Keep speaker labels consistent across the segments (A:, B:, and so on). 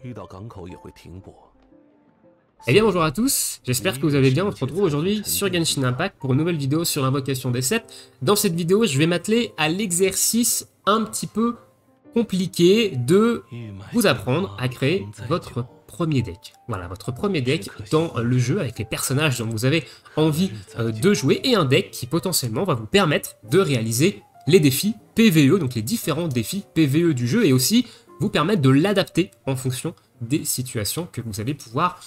A: Eh bien bonjour à tous, j'espère que vous allez bien. On se retrouve aujourd'hui sur Genshin Impact pour une nouvelle vidéo sur l'invocation des 7. Dans cette vidéo, je vais m'atteler à l'exercice un petit peu compliqué de vous apprendre à créer votre premier deck. Voilà, votre premier deck dans le jeu avec les personnages dont vous avez envie de jouer et un deck qui potentiellement va vous permettre de réaliser les défis PvE, donc les différents défis PvE du jeu et aussi vous permettre de l'adapter en fonction des situations que vous allez pouvoir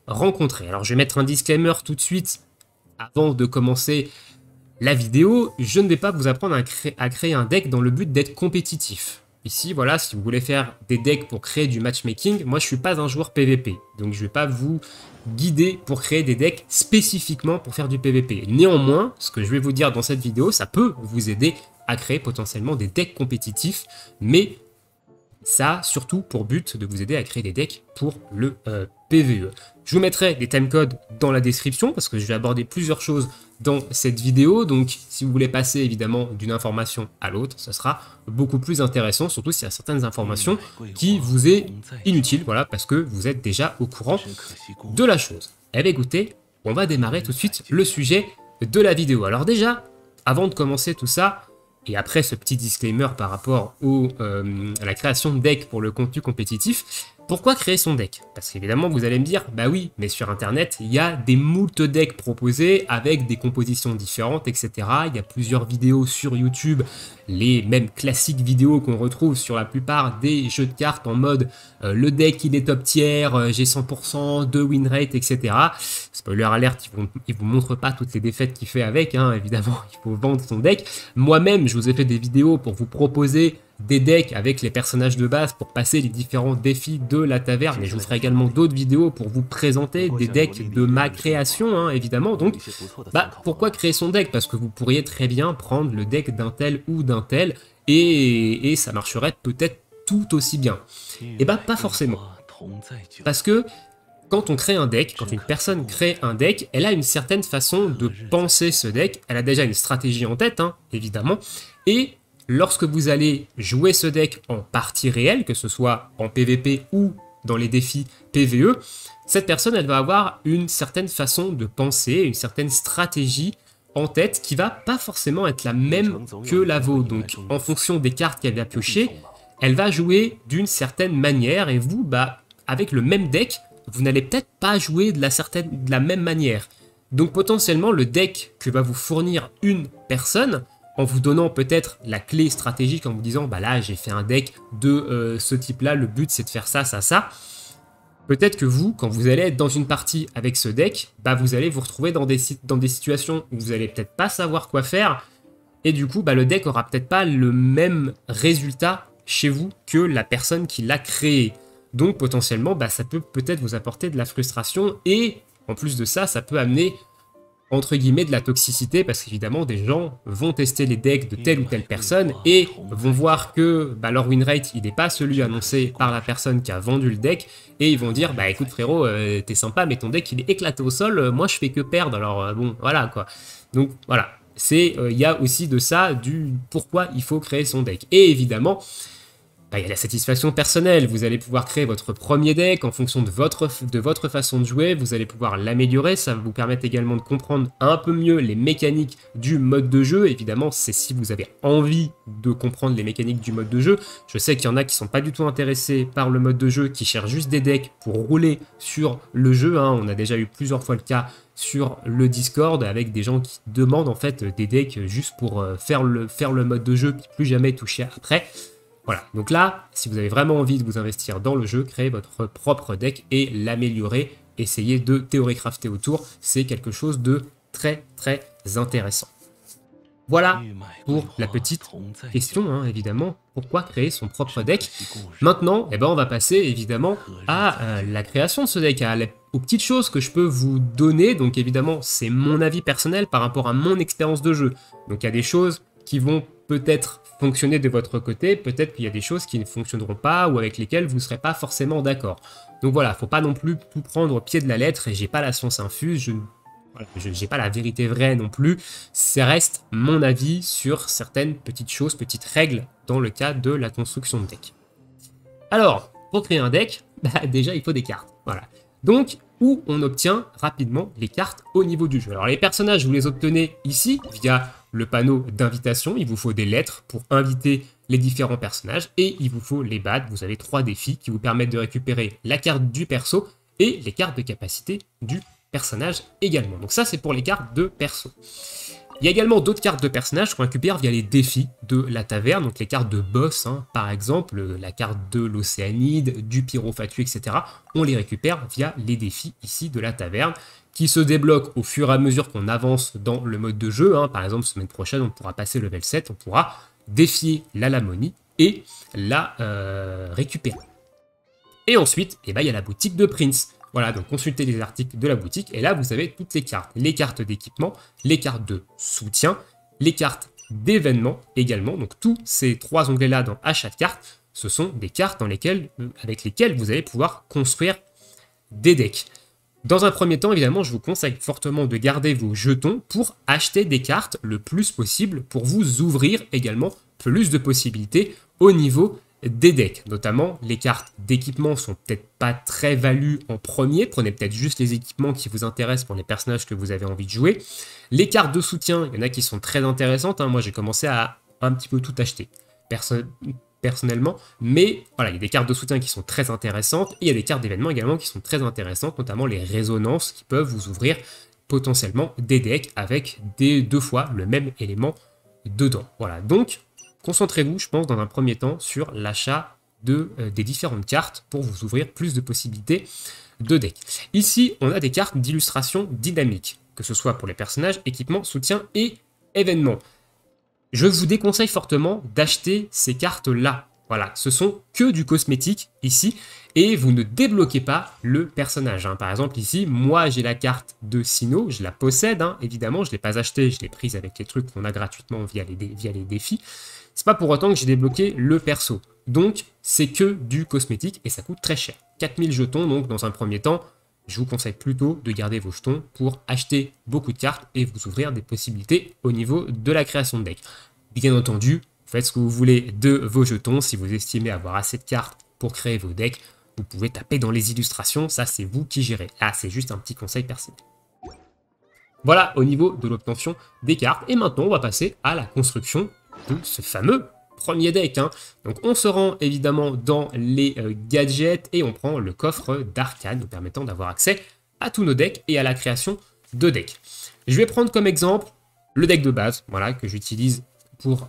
A: rencontrer. Alors je vais mettre un disclaimer tout de suite avant de commencer la vidéo. Je ne vais pas vous apprendre à créer un deck dans le but d'être compétitif. Ici, voilà, si vous voulez faire des decks pour créer du matchmaking, moi je suis pas un joueur PVP, donc je vais pas vous guider pour créer des decks spécifiquement pour faire du PVP. Néanmoins, ce que je vais vous dire dans cette vidéo, ça peut vous aider à créer potentiellement des decks compétitifs, mais ça a surtout pour but de vous aider à créer des decks pour le PvE. Je vous mettrai des timecodes dans la description parce que je vais aborder plusieurs choses dans cette vidéo. Donc si vous voulez passer évidemment d'une information à l'autre, ce sera beaucoup plus intéressant, surtout s'il y a certaines informations qui vous est inutile, voilà, parce que vous êtes déjà au courant de la chose. Eh bien écoutez, on va démarrer tout de suite le sujet de la vidéo. Alors déjà, avant de commencer tout ça, et après ce petit disclaimer par rapport à la création de deck pour le contenu compétitif, pourquoi créer son deck? Parce qu'évidemment vous allez me dire, bah oui, mais sur internet il y a des moult decks proposés avec des compositions différentes, etc. Il y a plusieurs vidéos sur YouTube, les mêmes classiques vidéos qu'on retrouve sur la plupart des jeux de cartes en mode le deck il est top tier, j'ai 100% de win rate, etc. Spoiler alert, ils vous montrent pas toutes les défaites qu'il fait avec, hein, évidemment il faut vendre son deck. Moi-même je vous ai fait des vidéos pour vous proposer des decks avec les personnages de base pour passer les différents défis de la taverne, et je vous ferai également d'autres vidéos pour vous présenter des decks de ma création, hein, évidemment. Donc pourquoi créer son deck? Parce que vous pourriez très bien prendre le deck d'un tel ou d'un tel et ça marcherait peut-être tout aussi bien. Et bah pas forcément, parce que quand on crée un deck, quand une personne crée un deck, elle a une certaine façon de penser ce deck, elle a déjà une stratégie en tête, hein, évidemment, et lorsque vous allez jouer ce deck en partie réelle, que ce soit en PVP ou dans les défis PvE, cette personne elle va avoir une certaine façon de penser, une certaine stratégie en tête qui va pas forcément être la même que la vôtre. Donc en fonction des cartes qu'elle va piocher, elle va jouer d'une certaine manière et vous, avec le même deck, vous n'allez peut-être pas jouer de la même manière. Donc potentiellement le deck que va vous fournir une personne, en vous donnant peut-être la clé stratégique, en vous disant bah là j'ai fait un deck de ce type là, le but c'est de faire ça, ça, ça. Peut-être que vous, quand vous allez être dans une partie avec ce deck, vous allez vous retrouver dans des situations où vous allez peut-être pas savoir quoi faire, et du coup le deck aura peut-être pas le même résultat chez vous que la personne qui l'a créé. Donc potentiellement ça peut peut-être vous apporter de la frustration, et en plus de ça, ça peut amener entre guillemets de la toxicité, parce qu'évidemment des gens vont tester les decks de telle ou telle personne et vont voir que leur win rate il n'est pas celui annoncé par la personne qui a vendu le deck, et ils vont dire écoute frérot, t'es sympa mais ton deck il est éclaté au sol, moi je fais que perdre, alors bon voilà quoi. Donc voilà, il y a aussi de ça, du pourquoi il faut créer son deck. Et évidemment il y a la satisfaction personnelle, vous allez pouvoir créer votre premier deck en fonction de votre façon de jouer, vous allez pouvoir l'améliorer, ça va vous permettre également de comprendre un peu mieux les mécaniques du mode de jeu. Évidemment, c'est si vous avez envie de comprendre les mécaniques du mode de jeu. Je sais qu'il y en a qui sont pas du tout intéressés par le mode de jeu, qui cherchent juste des decks pour rouler sur le jeu, hein. On a déjà eu plusieurs fois le cas sur le Discord avec des gens qui demandent en fait des decks juste pour faire le mode de jeu puis plus jamais toucher après. Voilà, donc là, si vous avez vraiment envie de vous investir dans le jeu, créez votre propre deck et l'améliorer, essayez de théorie-crafter autour, c'est quelque chose de très très intéressant. Voilà pour la petite question, hein, évidemment, pourquoi créer son propre deck. Maintenant, on va passer évidemment à la création de ce deck, aux petites choses que je peux vous donner. Donc évidemment, c'est mon avis personnel par rapport à mon expérience de jeu. Donc il y a des choses qui vont peut-être fonctionner de votre côté, peut-être qu'il y a des choses qui ne fonctionneront pas ou avec lesquelles vous ne serez pas forcément d'accord. Donc voilà, faut pas non plus tout prendre au pied de la lettre, et j'ai pas la science infuse, je n'ai pas la vérité vraie non plus, ça reste mon avis sur certaines petites choses, petites règles dans le cas de la construction de deck. Alors, Pour créer un deck, bah, déjà il faut des cartes. Voilà. Donc, où on obtient rapidement les cartes au niveau du jeu. Alors les personnages, vous les obtenez ici, via le panneau d'invitation. Il vous faut des lettres pour inviter les différents personnages. Et il vous faut les badges. Vous avez 3 défis qui vous permettent de récupérer la carte du perso et les cartes de capacité du personnage également. Donc ça, c'est pour les cartes de perso. Il y a également d'autres cartes de personnages qu'on récupère via les défis de la taverne, donc les cartes de boss, hein, par exemple, la carte de l'Océanide, du Pyrofatu, etc. On les récupère via les défis ici de la taverne, qui se débloquent au fur et à mesure qu'on avance dans le mode de jeu. Hein. Par exemple, semaine prochaine, on pourra passer level 7, on pourra défier la Lamonie et la récupérer. Et ensuite, eh ben, il y a la boutique de Prince. Voilà, donc consultez les articles de la boutique, et là vous avez toutes les cartes d'équipement, les cartes de soutien, les cartes d'événements également. Donc tous ces 3 onglets-là dans achat de cartes, ce sont des cartes avec lesquelles vous allez pouvoir construire des decks. Dans un premier temps, évidemment, je vous conseille fortement de garder vos jetons pour acheter des cartes le plus possible, pour vous ouvrir également plus de possibilités au niveau des decks. Notamment, les cartes d'équipement sont peut-être pas très values en premier. Prenez peut-être juste les équipements qui vous intéressent pour les personnages que vous avez envie de jouer. Les cartes de soutien, il y en a qui sont très intéressantes. Hein. Moi, j'ai commencé à un petit peu tout acheter personnellement. Mais voilà, il y a des cartes de soutien qui sont très intéressantes. Et il y a des cartes d'événements également qui sont très intéressantes, notamment les résonances qui peuvent vous ouvrir potentiellement des decks avec 2 fois le même élément dedans. Voilà, donc concentrez-vous, je pense, dans un premier temps sur l'achat des différentes cartes pour vous ouvrir plus de possibilités de deck. Ici, on a des cartes d'illustration dynamique, que ce soit pour les personnages, équipements, soutien et événements. Je vous déconseille fortement d'acheter ces cartes-là. Voilà, ce sont que du cosmétique ici, et vous ne débloquez pas le personnage. Hein. Par exemple, ici, moi j'ai la carte de Sinnoh, je la possède, hein, évidemment, je ne l'ai pas achetée, je l'ai prise avec les trucs qu'on a gratuitement via les défis. C'est pas pour autant que j'ai débloqué le perso. Donc, c'est que du cosmétique et ça coûte très cher. 4000 jetons, donc dans un premier temps, je vous conseille plutôt de garder vos jetons pour acheter beaucoup de cartes et vous ouvrir des possibilités au niveau de la création de deck. Bien entendu, faites ce que vous voulez de vos jetons. Si vous estimez avoir assez de cartes pour créer vos decks, vous pouvez taper dans les illustrations, ça c'est vous qui gérez. Là, c'est juste un petit conseil personnel. Voilà au niveau de l'obtention des cartes. Et maintenant, on va passer à la construction de ce fameux premier deck. Hein. Donc on se rend évidemment dans les gadgets et on prend le coffre d'Arcane, nous permettant d'avoir accès à tous nos decks et à la création de decks. Je vais prendre comme exemple le deck de base, voilà, que j'utilise pour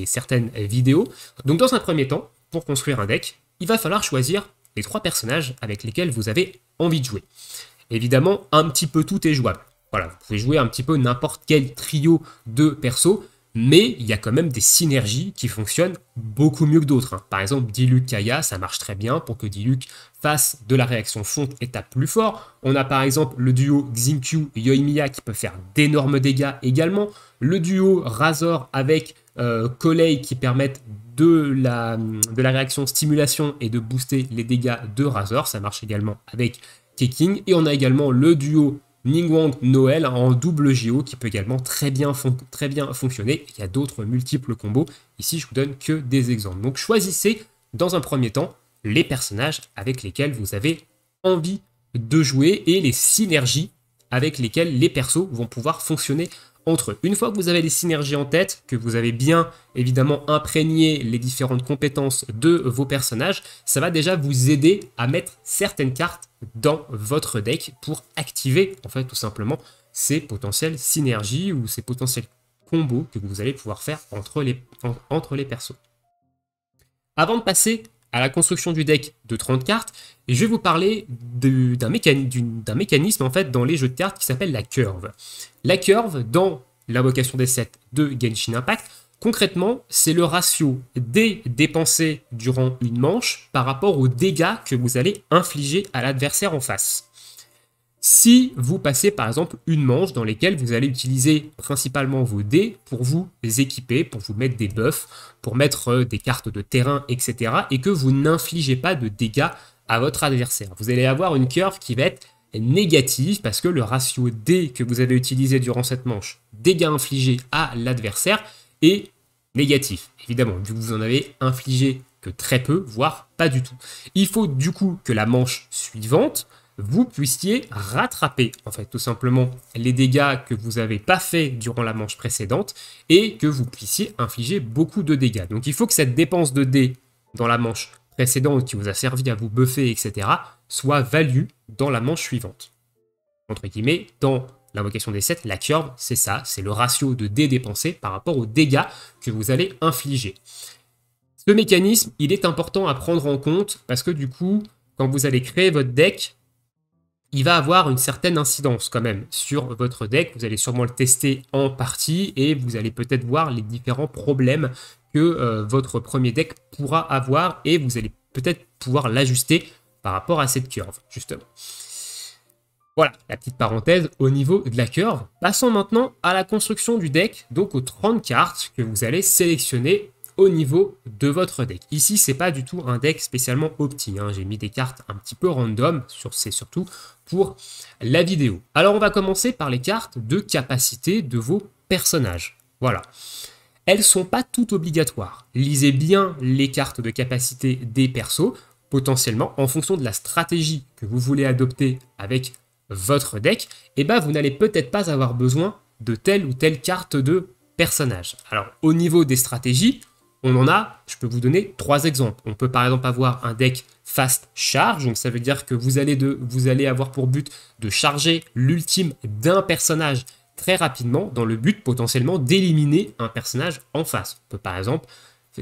A: certaines vidéos. Donc dans un premier temps, pour construire un deck, il va falloir choisir les 3 personnages avec lesquels vous avez envie de jouer. Évidemment, un petit peu tout est jouable. Voilà, vous pouvez jouer un petit peu n'importe quel trio de persos, mais il y a quand même des synergies qui fonctionnent beaucoup mieux que d'autres. Hein. Par exemple, Diluc Kaya, ça marche très bien pour que Diluc fasse de la réaction fonte et tape plus fort. On a par exemple le duo Xingqiu et Yoimiya qui peut faire d'énormes dégâts également. Le duo Razor avec Collei qui permettent de la réaction stimulation et de booster les dégâts de Razor. Ça marche également avec Keqing. Et on a également le duo Ningguang Noël en double JO qui peut également très bien fonctionner. Il y a d'autres multiples combos. Ici, je vous donne que des exemples. Donc, choisissez dans un premier temps les personnages avec lesquels vous avez envie de jouer et les synergies avec lesquelles les persos vont pouvoir fonctionner entre eux. Une fois que vous avez des synergies en tête, que vous avez bien évidemment imprégné les différentes compétences de vos personnages, ça va déjà vous aider à mettre certaines cartes dans votre deck pour activer en fait tout simplement ces potentielles synergies ou ces potentiels combos que vous allez pouvoir faire entre les persos. Avant de passer à la construction du deck de 30 cartes, et je vais vous parler d'un mécanisme en fait dans les jeux de cartes qui s'appelle la curve. La curve, dans l'invocation des 7 de Genshin Impact, concrètement, c'est le ratio des dépensés durant une manche par rapport aux dégâts que vous allez infliger à l'adversaire en face. Si vous passez par exemple une manche dans laquelle vous allez utiliser principalement vos dés pour vous équiper, pour vous mettre des buffs, pour mettre des cartes de terrain, etc. et que vous n'infligez pas de dégâts à votre adversaire. Vous allez avoir une curve qui va être négative parce que le ratio dés que vous avez utilisé durant cette manche, dégâts infligés à l'adversaire, est négatif. Évidemment, vu que vous en avez infligé que très peu, voire pas du tout. Il faut du coup que la manche suivante, vous puissiez rattraper, en fait, tout simplement, les dégâts que vous n'avez pas fait durant la manche précédente et que vous puissiez infliger beaucoup de dégâts. Donc il faut que cette dépense de dés dans la manche précédente qui vous a servi à vous buffer, etc., soit value dans la manche suivante. Entre guillemets, dans l'invocation des 7, la curve, c'est ça, c'est le ratio de dés dépensés par rapport aux dégâts que vous allez infliger. Ce mécanisme, il est important à prendre en compte parce que du coup, quand vous allez créer votre deck, il va avoir une certaine incidence quand même sur votre deck. Vous allez sûrement le tester en partie et vous allez peut-être voir les différents problèmes que votre premier deck pourra avoir et vous allez peut-être pouvoir l'ajuster par rapport à cette curve, justement. Voilà, la petite parenthèse au niveau de la curve. Passons maintenant à la construction du deck, donc aux 30 cartes que vous allez sélectionner au niveau de votre deck. Ici, c'est pas du tout un deck spécialement opti, hein. J'ai mis des cartes un petit peu random, c'est surtout pour la vidéo. Alors, on va commencer par les cartes de capacité de vos personnages. Voilà. Elles sont pas toutes obligatoires. Lisez bien les cartes de capacité des persos, potentiellement, en fonction de la stratégie que vous voulez adopter avec votre deck, et ben vous n'allez peut-être pas avoir besoin de telle ou telle carte de personnage. Alors, au niveau des stratégies, on en a, je peux vous donner 3 exemples. On peut par exemple avoir un deck fast charge, donc ça veut dire que vous allez avoir pour but de charger l'ultime d'un personnage très rapidement, dans le but potentiellement d'éliminer un personnage en face. On peut par exemple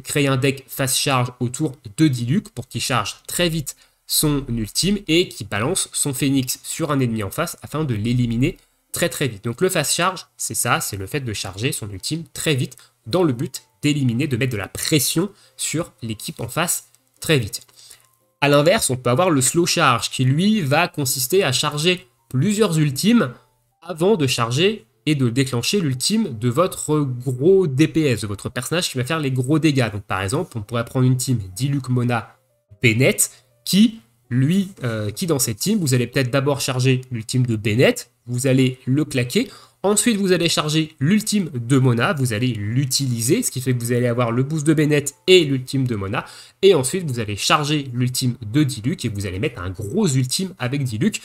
A: créer un deck fast charge autour de Diluc pour qu'il charge très vite son ultime et qui balance son phénix sur un ennemi en face afin de l'éliminer très vite. Donc le fast charge, c'est ça, c'est le fait de charger son ultime très vite dans le but d'éliminer, de mettre de la pression sur l'équipe en face très vite. A l'inverse, on peut avoir le slow charge qui lui va consister à charger plusieurs ultimes avant de charger et de déclencher l'ultime de votre gros DPS, de votre personnage qui va faire les gros dégâts. Donc par exemple, on pourrait prendre une team Diluc, Mona, Bennett qui dans cette team, vous allez peut-être d'abord charger l'ultime de Bennett, vous allez le claquer. Ensuite, vous allez charger l'ultime de Mona, vous allez l'utiliser, ce qui fait que vous allez avoir le boost de Bennett et l'ultime de Mona. Et ensuite, vous allez charger l'ultime de Diluc et vous allez mettre un gros ultime avec Diluc.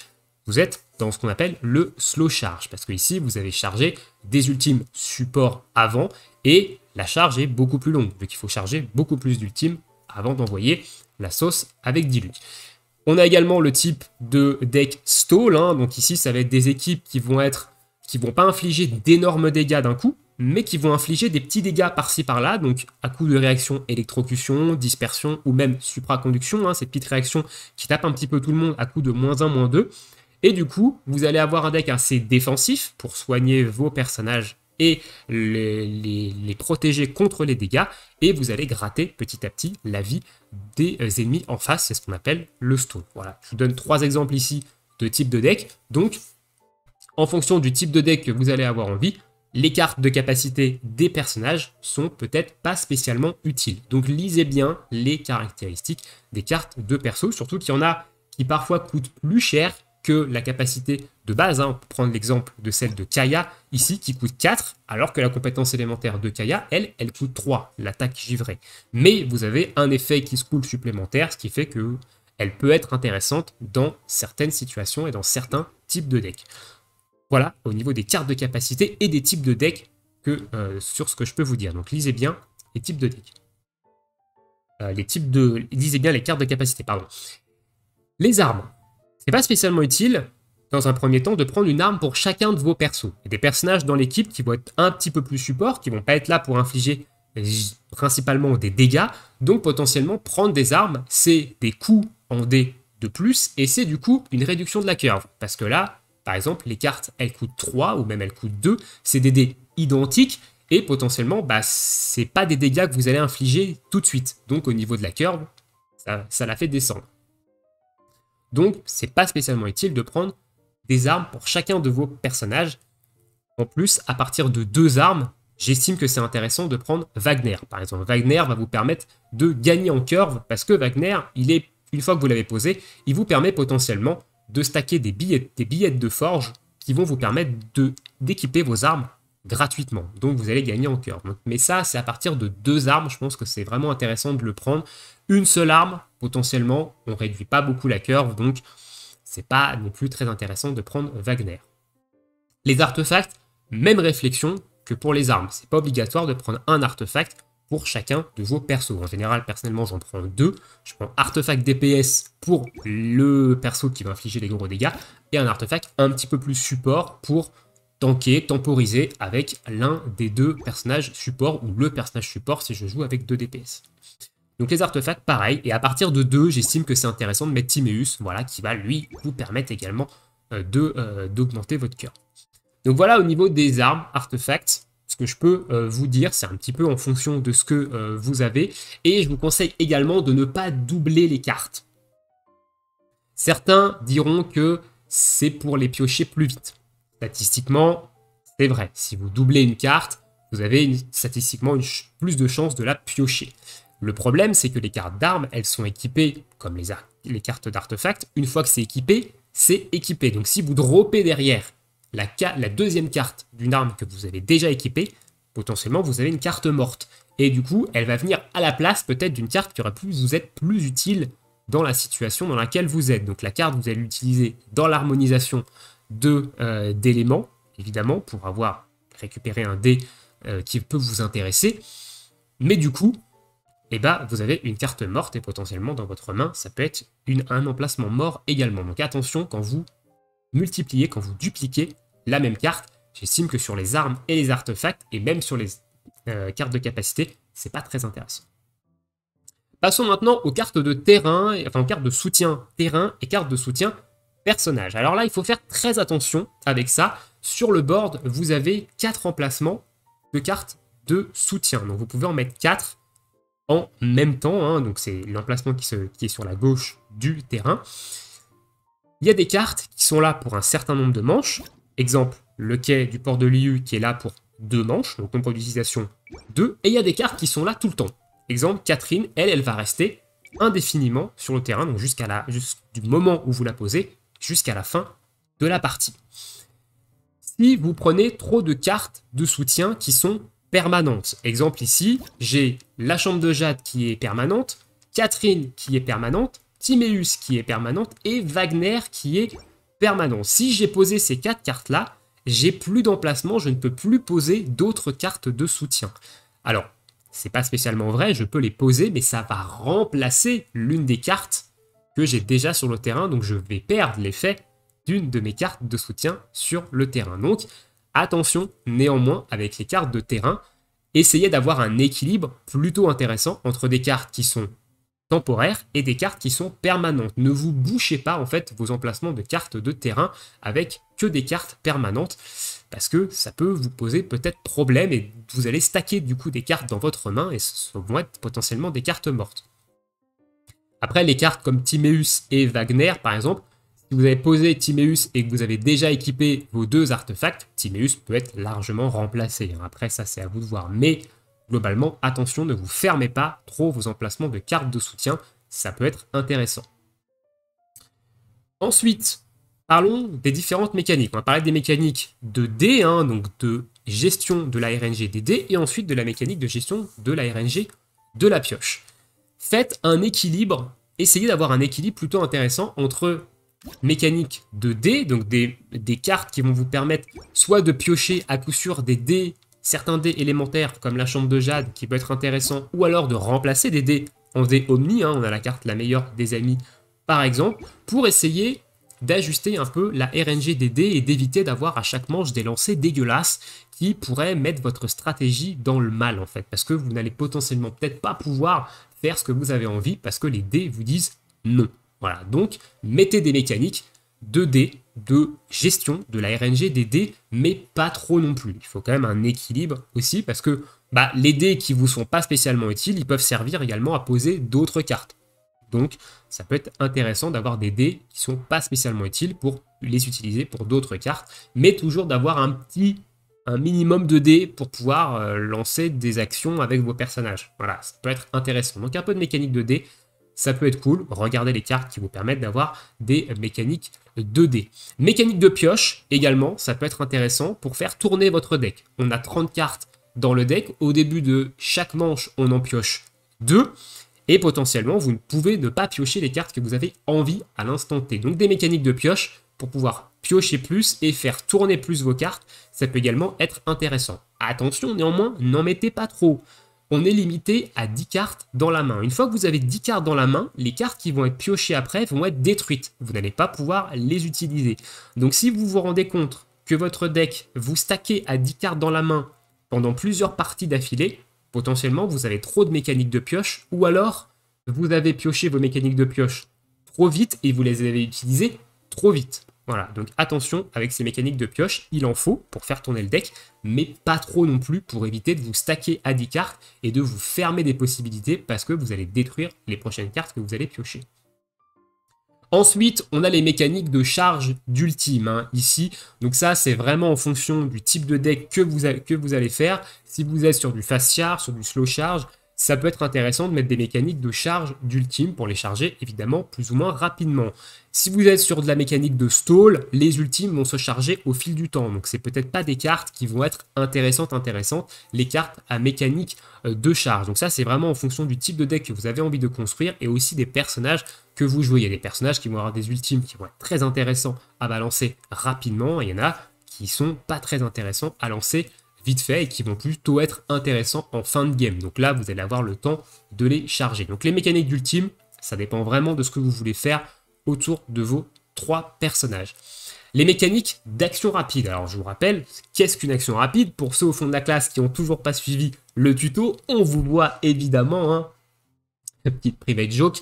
A: Vous êtes dans ce qu'on appelle le slow charge, parce que ici, vous avez chargé des ultimes support avant et la charge est beaucoup plus longue, vu qu'il faut charger beaucoup plus d'ultimes avant d'envoyer la sauce avec Diluc. On a également le type de deck stall, hein. Donc ici, ça va être des équipes qui vont pas infliger d'énormes dégâts d'un coup, mais qui vont infliger des petits dégâts par-ci par-là, donc à coup de réaction électrocution, dispersion ou même supraconduction, hein, ces petites réactions qui tapent un petit peu tout le monde à coup de -1, -2. Et du coup, vous allez avoir un deck assez défensif pour soigner vos personnages et les protéger contre les dégâts, et vous allez gratter petit à petit la vie des ennemis en face, c'est ce qu'on appelle le stall. Voilà, je vous donne 3 exemples ici de type de deck, donc en fonction du type de deck que vous allez avoir envie, les cartes de capacité des personnages sont peut-être pas spécialement utiles. Donc lisez bien les caractéristiques des cartes de perso, surtout qu'il y en a qui parfois coûtent plus cher que la capacité de base, hein. On peut prendre l'exemple de celle de Kaya, ici, qui coûte 4, alors que la compétence élémentaire de Kaya, elle coûte 3, l'attaque givrée. Mais vous avez un effet qui se coule supplémentaire, ce qui fait qu'elle peut être intéressante dans certaines situations et dans certains types de decks. Voilà, au niveau des cartes de capacité et des types de decks sur ce que je peux vous dire. Donc lisez bien les types de decks. Lisez bien les cartes de capacité, pardon. Les armes. C'est pas spécialement utile, dans un premier temps, de prendre une arme pour chacun de vos persos. Il y a des personnages dans l'équipe qui vont être un petit peu plus support, qui vont pas être là pour infliger principalement des dégâts, donc potentiellement prendre des armes, c'est des coups en dés de plus, et c'est du coup une réduction de la curve. Parce que là, par exemple, les cartes, elles coûtent 3, ou même elles coûtent 2, c'est des dés identiques, et potentiellement, c'est pas des dégâts que vous allez infliger tout de suite. Donc au niveau de la curve, ça la fait descendre. Donc, c'est pas spécialement utile de prendre des armes pour chacun de vos personnages. En plus, à partir de 2 armes, j'estime que c'est intéressant de prendre Wagner. Par exemple, Wagner va vous permettre de gagner en curve, parce que Wagner, une fois que vous l'avez posé, il vous permet potentiellement de stacker des billettes de forge qui vont vous permettre d'équiper vos armes gratuitement. Donc vous allez gagner en cœur. Mais ça, c'est à partir de 2 armes. Je pense que c'est vraiment intéressant de le prendre. Une seule arme, potentiellement, on réduit pas beaucoup la curve. Donc c'est pas non plus très intéressant de prendre Wagner. Les artefacts, même réflexion que pour les armes. C'est pas obligatoire de prendre un artefact pour chacun de vos persos. En général, personnellement, j'en prends 2. Je prends artefact DPS pour le perso qui va infliger des gros dégâts et un artefact un petit peu plus support pour tanker, temporiser avec l'un des 2 personnages support ou le personnage support si je joue avec 2 DPS. Donc les artefacts, pareil, et à partir de 2, j'estime que c'est intéressant de mettre Timéus, voilà, qui va lui vous permettre également d'augmenter votre cœur. Donc voilà au niveau des armes, artefacts. Ce que je peux vous dire, c'est un petit peu en fonction de ce que vous avez. Et je vous conseille également de ne pas doubler les cartes. Certains diront que c'est pour les piocher plus vite. Statistiquement, c'est vrai. Si vous doublez une carte, vous avez statistiquement plus de chances de la piocher. Le problème, c'est que les cartes d'armes, elles sont équipées comme les cartes d'artefacts. Une fois que c'est équipé. Donc si vous droppez derrière la deuxième carte d'une arme que vous avez déjà équipée, potentiellement vous avez une carte morte. Et du coup, elle va venir à la place peut-être d'une carte qui aurait pu vous être plus utile dans la situation dans laquelle vous êtes. Donc la carte, vous allez l'utiliser dans l'harmonisation d'éléments, évidemment, pour avoir récupéré un dé qui peut vous intéresser. Mais du coup, eh ben, vous avez une carte morte et potentiellement dans votre main, ça peut être un emplacement mort également. Donc attention, quand vous multipliez, quand vous dupliquez la même carte, j'estime que sur les armes et les artefacts, et même sur les cartes de capacité, c'est pas très intéressant. Passons maintenant aux cartes de terrain, enfin aux cartes de soutien terrain et cartes de soutien personnage. Alors là, il faut faire très attention avec ça. Sur le board, vous avez 4 emplacements de cartes de soutien. Donc vous pouvez en mettre 4 en même temps, hein. Donc c'est l'emplacement qui est sur la gauche du terrain. Il y a des cartes qui sont là pour un certain nombre de manches. Exemple, le quai du port de Liu qui est là pour 2 manches, donc nombre d'utilisation 2. Et il y a des cartes qui sont là tout le temps. Exemple, Catherine, elle va rester indéfiniment sur le terrain, donc du moment où vous la posez jusqu'à la fin de la partie. Si vous prenez trop de cartes de soutien qui sont permanentes, exemple ici, j'ai la chambre de Jade qui est permanente, Catherine qui est permanente, Timéus qui est permanente et Wagner qui est permanent. Si j'ai posé ces 4 cartes-là, j'ai plus d'emplacement, je ne peux plus poser d'autres cartes de soutien. Alors, c'est pas spécialement vrai, je peux les poser, mais ça va remplacer l'une des cartes que j'ai déjà sur le terrain, donc je vais perdre l'effet d'une de mes cartes de soutien sur le terrain. Donc, attention néanmoins avec les cartes de terrain, essayez d'avoir un équilibre plutôt intéressant entre des cartes qui sont temporaires et des cartes qui sont permanentes. Ne vous bouchez pas en fait vos emplacements de cartes de terrain avec que des cartes permanentes parce que ça peut vous poser peut-être problème et vous allez stacker du coup des cartes dans votre main et ce vont être potentiellement des cartes mortes. Après les cartes comme Timéus et Wagner par exemple, si vous avez posé Timéus et que vous avez déjà équipé vos 2 artefacts, Timéus peut être largement remplacé. Après ça c'est à vous de voir, mais globalement, attention, ne vous fermez pas trop vos emplacements de cartes de soutien, ça peut être intéressant. Ensuite, parlons des différentes mécaniques. On va parler des mécaniques de dés, hein, donc de gestion de la RNG des dés, et ensuite de la mécanique de gestion de la RNG de la pioche. Faites un équilibre, essayez d'avoir un équilibre plutôt intéressant entre mécanique de dés, donc des cartes qui vont vous permettre soit de piocher à coup sûr des dés, certains dés élémentaires comme la chambre de Jade qui peut être intéressant, ou alors de remplacer des dés en dés omni, hein, on a la carte la meilleure des amis par exemple, pour essayer d'ajuster un peu la RNG des dés et d'éviter d'avoir à chaque manche des lancers dégueulasses qui pourraient mettre votre stratégie dans le mal en fait, parce que vous n'allez potentiellement peut-être pas pouvoir faire ce que vous avez envie parce que les dés vous disent non. Voilà, donc mettez des mécaniques de dés, de gestion de la RNG des dés, mais pas trop non plus. Il faut quand même un équilibre aussi, parce que les dés qui vous sont pas spécialement utiles, ils peuvent servir également à poser d'autres cartes. Donc ça peut être intéressant d'avoir des dés qui sont pas spécialement utiles pour les utiliser pour d'autres cartes, mais toujours d'avoir un minimum de dés pour pouvoir lancer des actions avec vos personnages. Voilà, ça peut être intéressant. Donc un peu de mécanique de dés, ça peut être cool. Regardez les cartes qui vous permettent d'avoir des mécaniques 2D. Mécanique de pioche également, ça peut être intéressant pour faire tourner votre deck. On a 30 cartes dans le deck. Au début de chaque manche, on en pioche 2. Et potentiellement, vous ne pouvez ne pas piocher les cartes que vous avez envie à l'instant T. Donc des mécaniques de pioche pour pouvoir piocher plus et faire tourner plus vos cartes, ça peut également être intéressant. Attention néanmoins, n'en mettez pas trop. On est limité à 10 cartes dans la main. Une fois que vous avez 10 cartes dans la main, les cartes qui vont être piochées après vont être détruites. Vous n'allez pas pouvoir les utiliser. Donc si vous vous rendez compte que votre deck, vous stackez à 10 cartes dans la main pendant plusieurs parties d'affilée, potentiellement vous avez trop de mécaniques de pioche, ou alors vous avez pioché vos mécaniques de pioche trop vite et vous les avez utilisées trop vite. Voilà, donc attention avec ces mécaniques de pioche, il en faut pour faire tourner le deck, mais pas trop non plus pour éviter de vous stacker à 10 cartes et de vous fermer des possibilités parce que vous allez détruire les prochaines cartes que vous allez piocher. Ensuite, on a les mécaniques de charge d'ultime, ici. Donc ça, c'est vraiment en fonction du type de deck que vous allez faire. Si vous êtes sur du fast charge, sur du slow charge, ça peut être intéressant de mettre des mécaniques de charge d'ultime pour les charger, évidemment, plus ou moins rapidement. Si vous êtes sur de la mécanique de stall, les ultimes vont se charger au fil du temps. Donc c'est peut-être pas des cartes qui vont être intéressantes, les cartes à mécanique de charge. Donc ça, c'est vraiment en fonction du type de deck que vous avez envie de construire et aussi des personnages que vous jouez. Il y a des personnages qui vont avoir des ultimes qui vont être très intéressants à balancer rapidement. Et il y en a qui sont pas très intéressants à lancer vite fait et qui vont plutôt être intéressants en fin de game. Donc là, vous allez avoir le temps de les charger. Donc les mécaniques d'ultime, ça dépend vraiment de ce que vous voulez faire autour de vos 3 personnages. Les mécaniques d'action rapide. Alors je vous rappelle, qu'est-ce qu'une action rapide? Pour ceux au fond de la classe qui n'ont toujours pas suivi le tuto, on vous voit évidemment, petite private joke,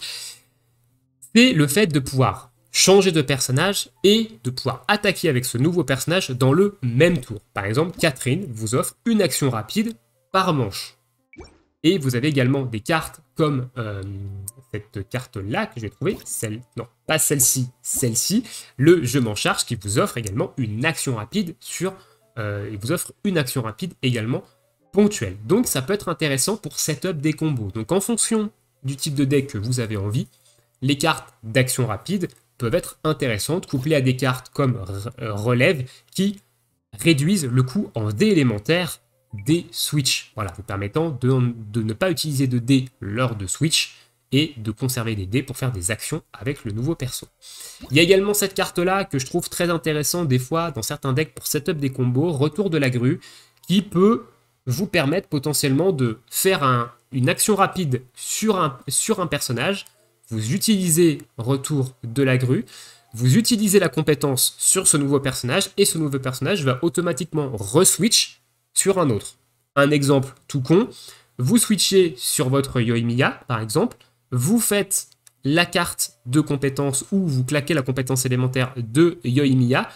A: c'est le fait de pouvoir changer de personnage et de pouvoir attaquer avec ce nouveau personnage dans le même tour. Par exemple, Catherine vous offre une action rapide par manche. Et vous avez également des cartes comme cette carte-là que j'ai trouvée, non, pas celle-ci, celle-ci, le Je m'en charge qui vous offre également une action rapide il vous offre une action rapide également ponctuelle. Donc ça peut être intéressant pour setup des combos. Donc en fonction du type de deck que vous avez envie, les cartes d'action rapide peuvent être intéressantes, couplées à des cartes comme relève qui réduisent le coût en dés élémentaires des switch. Voilà, vous permettant de ne pas utiliser de dés lors de switch et de conserver des dés pour faire des actions avec le nouveau perso. Il y a également cette carte-là que je trouve très intéressante des fois dans certains decks pour setup des combos, Retour de la grue, qui peut vous permettre potentiellement de faire une action rapide sur un personnage. Vous utilisez Retour de la grue, vous utilisez la compétence sur ce nouveau personnage et ce nouveau personnage va automatiquement re-switch sur un autre. Un exemple tout con, vous switchez sur votre Yoimiya par exemple, vous faites la carte de compétence ou vous claquez la compétence élémentaire de Yoimiya.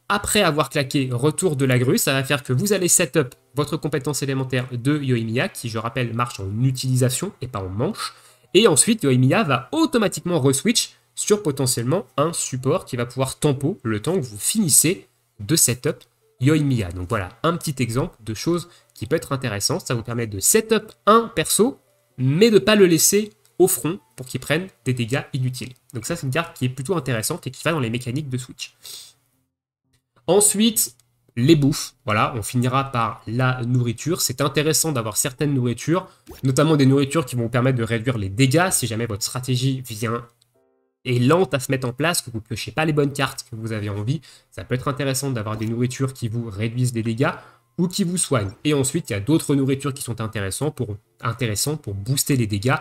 A: Après avoir claqué Retour de la grue, ça va faire que vous allez setup votre compétence élémentaire de Yoimiya qui, je rappelle, marche en utilisation et pas en manche. Et ensuite, Yoimiya va automatiquement re-switch sur potentiellement un support qui va pouvoir tempo le temps que vous finissez de setup Yoimiya. Donc voilà, un petit exemple de choses qui peut être intéressant. Ça vous permet de setup un perso, mais de ne pas le laisser au front pour qu'il prenne des dégâts inutiles. Donc ça, c'est une carte qui est plutôt intéressante et qui va dans les mécaniques de switch. Ensuite, les bouffes. Voilà, on finira par la nourriture. C'est intéressant d'avoir certaines nourritures, notamment des nourritures qui vont vous permettre de réduire les dégâts si jamais votre stratégie est lente à se mettre en place, que vous ne piochez pas les bonnes cartes que vous avez envie. Ça peut être intéressant d'avoir des nourritures qui vous réduisent les dégâts ou qui vous soignent. Et ensuite, il y a d'autres nourritures qui sont intéressantes pour booster les dégâts.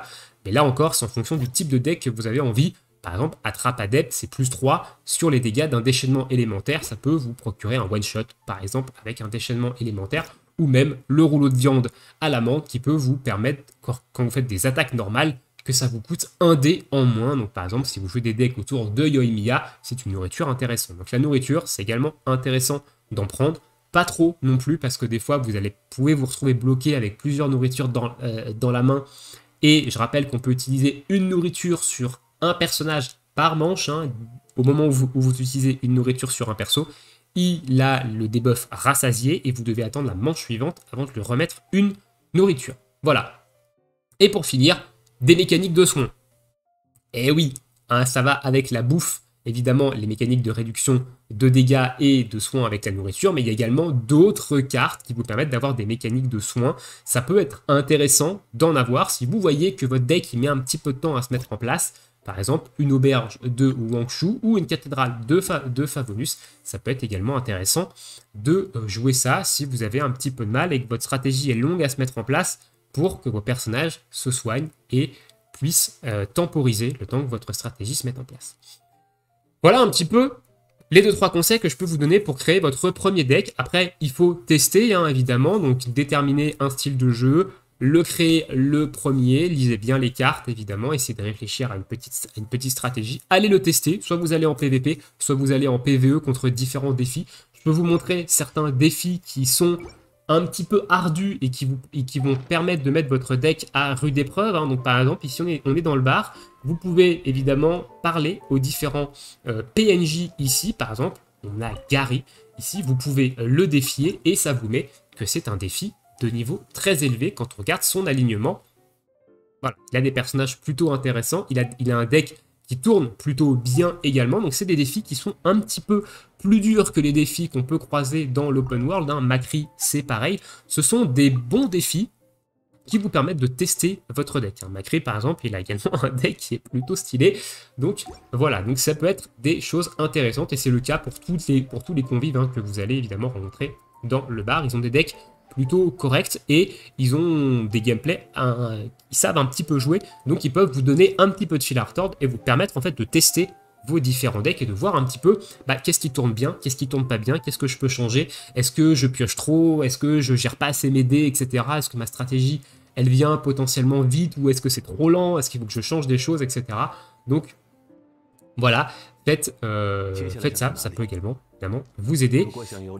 A: Mais là encore, c'est en fonction du type de deck que vous avez envie. Par exemple, Attrape Adepte, c'est +3 sur les dégâts d'un déchaînement élémentaire. Ça peut vous procurer un one-shot, par exemple, avec un déchaînement élémentaire. Ou même le rouleau de viande à la menthe qui peut vous permettre, quand vous faites des attaques normales, que ça vous coûte un dé en moins. Donc par exemple, si vous jouez des decks autour de Yoimiya, c'est une nourriture intéressante. Donc la nourriture, c'est également intéressant d'en prendre. Pas trop non plus, parce que des fois, vous pouvez vous retrouver bloqué avec plusieurs nourritures dans la main. Et je rappelle qu'on peut utiliser une nourriture sur un personnage par manche. Au moment où vous utilisez une nourriture sur un perso, il a le debuff rassasié et vous devez attendre la manche suivante avant de lui remettre une nourriture. Voilà. Et pour finir, des mécaniques de soins. Et oui, hein, ça va avec la bouffe, évidemment, les mécaniques de réduction de dégâts et de soins avec la nourriture, mais il y a également d'autres cartes qui vous permettent d'avoir des mécaniques de soins. Ça peut être intéressant d'en avoir si vous voyez que votre deck il met un petit peu de temps à se mettre en place. Par exemple, une auberge de Wangshu ou une cathédrale de Favonus. Ça peut être également intéressant de jouer ça si vous avez un petit peu de mal et que votre stratégie est longue à se mettre en place pour que vos personnages se soignent et puissent temporiser le temps que votre stratégie se mette en place. Voilà un petit peu les 2-3 conseils que je peux vous donner pour créer votre premier deck. Après, il faut tester, hein, évidemment, donc déterminer un style de jeu, le créer le premier, lisez bien les cartes, évidemment, essayez de réfléchir à une petite stratégie. Allez le tester, soit vous allez en PVP, soit vous allez en PVE contre différents défis. Je peux vous montrer certains défis qui sont un petit peu ardus et qui vont permettre de mettre votre deck à rude épreuve. Hein. Donc par exemple, ici on est dans le bar, vous pouvez évidemment parler aux différents PNJ ici. Par exemple, on a Gary ici, vous pouvez le défier et ça vous met que c'est un défi de niveau très élevé quand on regarde son alignement. Voilà, il a des personnages plutôt intéressants, il a un deck qui tourne plutôt bien également, donc c'est des défis qui sont un petit peu plus durs que les défis qu'on peut croiser dans l'open world, hein. Macri c'est pareil, ce sont des bons défis qui vous permettent de tester votre deck. Macri par exemple, il a également un deck qui est plutôt stylé, donc voilà, donc ça peut être des choses intéressantes et c'est le cas pour tous les convives hein, que vous allez évidemment rencontrer dans le bar. Ils ont des decks plutôt corrects et ils ont des gameplays, ils savent un petit peu jouer, donc ils peuvent vous donner un petit peu de fil à retordre et vous permettre en fait de tester vos différents decks et de voir un petit peu qu'est-ce qui tourne bien, qu'est-ce qui tourne pas bien, qu'est-ce que je peux changer, est-ce que je pioche trop, est-ce que je gère pas assez mes dés, etc. Est-ce que ma stratégie elle vient potentiellement vite ou est-ce que c'est trop lent, est-ce qu'il faut que je change des choses, etc. Donc voilà, faites ça, ça peut également vous aider.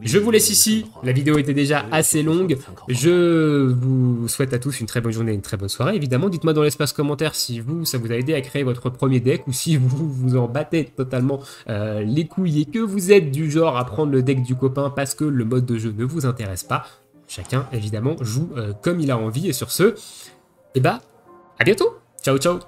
A: Je vous laisse ici, la vidéo était déjà assez longue, je vous souhaite à tous une très bonne journée, une très bonne soirée. Évidemment, dites-moi dans l'espace commentaire si ça vous a aidé à créer votre premier deck ou si vous vous en battez totalement les couilles et que vous êtes du genre à prendre le deck du copain parce que le mode de jeu ne vous intéresse pas. Chacun, évidemment, joue comme il a envie et sur ce, à bientôt. Ciao, ciao.